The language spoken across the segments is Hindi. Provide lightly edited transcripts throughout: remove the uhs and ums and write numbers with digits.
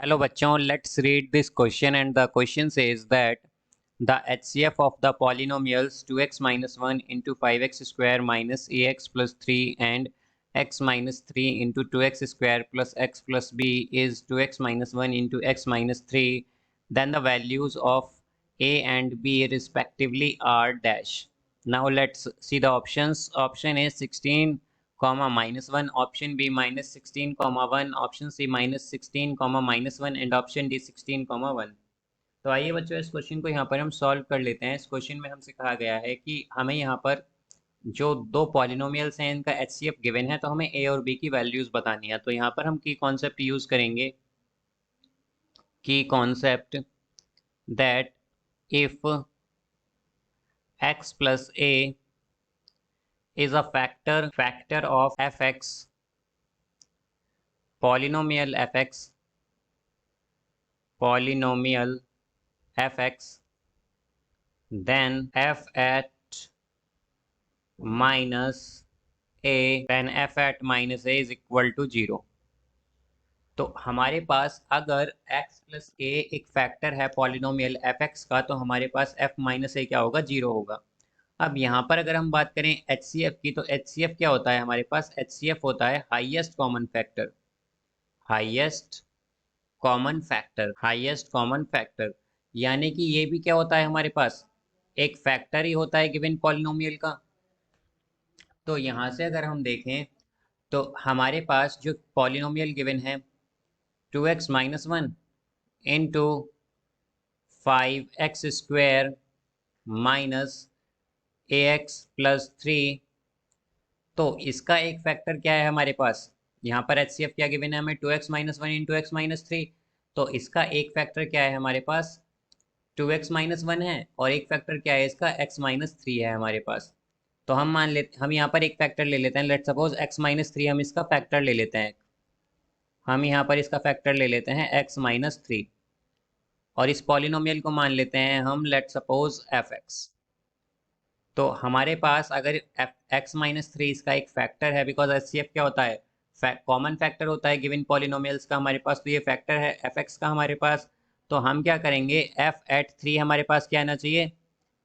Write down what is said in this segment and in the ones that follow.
Hello बच्चों, let's read this question and the question says that the HCF of the polynomials 2x minus 1 into 5x square minus ax plus 3 and x minus 3 into 2x square plus x plus b is 2x minus 1 into x minus 3. Then the values of a and b respectively are dash. Now let's see the options. Option A 16 comma -1, option B -16 comma 1, opशन C -16 comma -1 and option D 16 comma 1। तो आइए बच्चों इस क्वेश्चन को यहाँ पर हम सॉल्व कर लेते हैं। इस क्वेश्चन में हमसे कहा गया है कि हमें यहाँ पर जो दो पॉलिनोमियल्स हैं इनका एचसीएफ गिवन है, तो हमें ए और बी की वैल्यूज बतानी है। तो यहाँ पर हम की कॉन्सेप्ट यूज करेंगे, की concept that if x plus a is a factor of fx, polynomial fx, then f at minus a is equal to 0। तो हमारे पास अगर x प्लस a एक फैक्टर है पॉलिनोमियल fx का, तो हमारे पास f माइनस a क्या होगा, 0 होगा। अब यहाँ पर अगर हम बात करें HCF की, तो HCF क्या होता है, हमारे पास HCF होता है highest common factor, highest common factor. यानी कि ये भी क्या होता है, हमारे पास एक फैक्टर ही होता है गिवन पॉलिनोमियल का। तो यहाँ से अगर हम देखें तो हमारे पास जो पॉलिनोमियल गिवन है 2x minus 1 into 5x square minus ax plus 3, तो इसका एक फैक्टर क्या है हमारे पास, यहाँ पर HCF क्या गिवन है हमें 2x minus 1 into x minus 3। तो इसका एक फैक्टर क्या है हमारे पास, 2x माइनस 1 है, और एक फैक्टर क्या है इसका, x माइनस 3 है हमारे पास। तो हम मान लेते, हम यहाँ पर एक फैक्टर ले लेते हैं, लेट सपोज x माइनस 3 हम इसका फैक्टर ले लेते हैं, हम यहाँ पर इसका फैक्टर ले लेते हैं x माइनस 3, और इस पॉलिनोमियल को मान लेते हैं हम लेट सपोज fx। तो हमारे पास अगर x माइनस 3 इसका एक फैक्टर है, बिकॉज HCF क्या होता है, कॉमन फैक्टर होता है गिवन पॉलिनोमियल्स का हमारे पास, तो ये फैक्टर है fx का हमारे पास। तो हम क्या करेंगे, f एट 3 हमारे पास क्या आना चाहिए,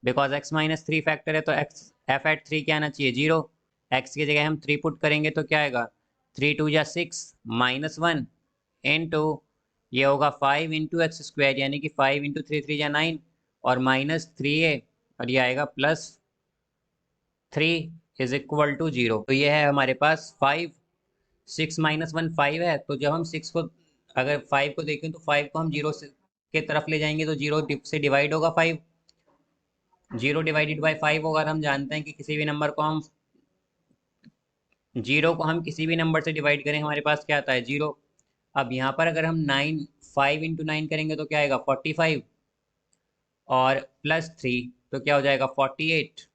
बिकॉज x माइनस 3 फैक्टर है, तो f एट 3 क्या आना चाहिए, 0। x की जगह हम 3 पुट करेंगे तो क्या आएगा, 3 2 या 6 माइनस 1 इंटू ये होगा 5 इंटू एक्स स्क्वायर, यानी कि 5 इंटू 3 3 या 9, और माइनस 3a, और ये आएगा प्लस 3 इज इक्वल टू 0। तो ये है हमारे पास 5, 6 माइनस 1 5 है। तो जब हम 6 को, अगर 5 को देखें तो 5 को हम 0 से के तरफ ले जाएंगे तो 0 से डिवाइड होगा 5, 0 डिवाइडेड बाई 5 होगा। और हम जानते हैं कि किसी भी नंबर को हम, 0 को हम किसी भी नंबर से डिवाइड करें हमारे पास क्या आता है, 0। अब यहाँ पर अगर हम 5 इंटू 9 करेंगे तो क्या आएगा 45, और प्लस 3 तो क्या हो जाएगा 48।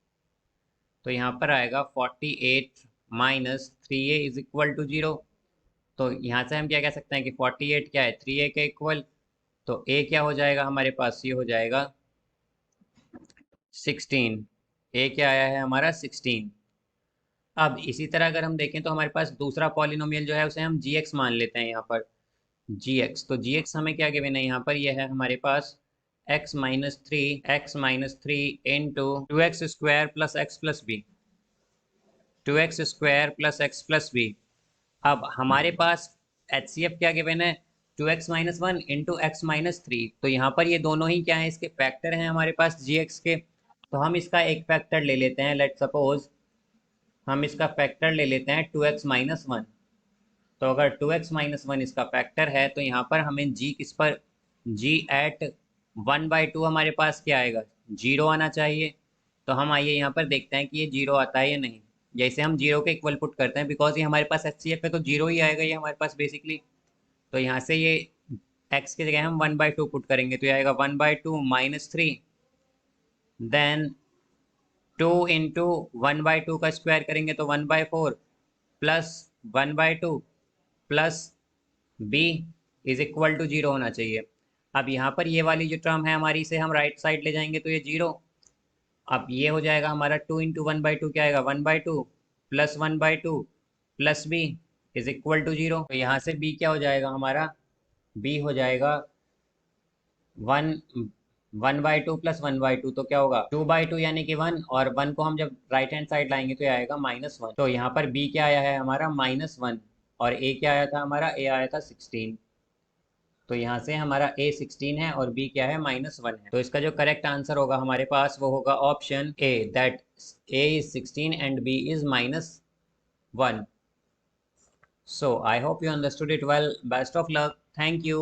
तो यहाँ पर आएगा 48 minus 3a is equal to 0। तो यहाँ से हम क्या कह सकते हैं कि 48 क्या है, 3a के इक्वल। तो a क्या हो जाएगा हमारे पास, ये हो जाएगा 16, a क्या आया है हमारा 16। अब इसी तरह अगर हम देखें तो हमारे पास दूसरा पॉलिनोमियल जो है उसे हम gx मान लेते हैं यहाँ पर, gx। तो gx हमें क्या गिवन है यहाँ पर, यह है हमारे पास x minus three into 2x square plus x plus b, 2x square plus x plus b. अब हमारे पास HCF क्या गिवन है, 2x minus 1 into x minus 3। तो यहाँ पर ये दोनों ही क्या है, इसके फैक्टर हैं हमारे पास gx के। तो हम इसका एक फैक्टर ले लेते हैं, लेट सपोज हम इसका फैक्टर ले लेते हैं 2x माइनस 1। तो अगर 2x माइनस 1 इसका फैक्टर है, तो यहाँ पर हमें g किस पर, g एट 1/2 हमारे पास क्या आएगा, 0 आना चाहिए। तो हम आइए यहाँ पर देखते हैं कि ये 0 आता है या नहीं। जैसे हम 0 के इक्वल पुट करते हैं, बिकॉज ये हमारे पास HCF है तो 0 ही आएगा ये हमारे पास बेसिकली। तो यहाँ से ये x की जगह हम 1/2 पुट करेंगे तो ये आएगा 1/2 माइनस 3, देन 2 इंटू 1/2 का स्क्वायर करेंगे तो 1/4 plus 1/2 plus b is equal to 0 होना चाहिए। अब यहाँ पर ये वाली जो टर्म है हमारी, इसे हम राइट साइड ले जाएंगे तो ये 0। अब ये हो जाएगा हमारा 2 इंटू 1/2 क्या आएगा, 1/2 plus 1/2 plus b is equal to 0। तो यहाँ से b क्या हो जाएगा हमारा बी हो जाएगा 1/2 प्लस 1/2, तो क्या होगा 2/2 यानी कि 1, और 1 को हम जब राइट हैंड साइड लाएंगे तो ये आएगा -1। तो यहाँ पर बी क्या आया है हमारा -1, और ए क्या आया था हमारा, ए आया था 16। तो यहाँ से हमारा ए 16 है और बी क्या है -1 है। तो इसका जो करेक्ट आंसर होगा हमारे पास वो होगा option A, that A is 16 and B is -1। So I hope you understood it well. Best of luck. Thank you.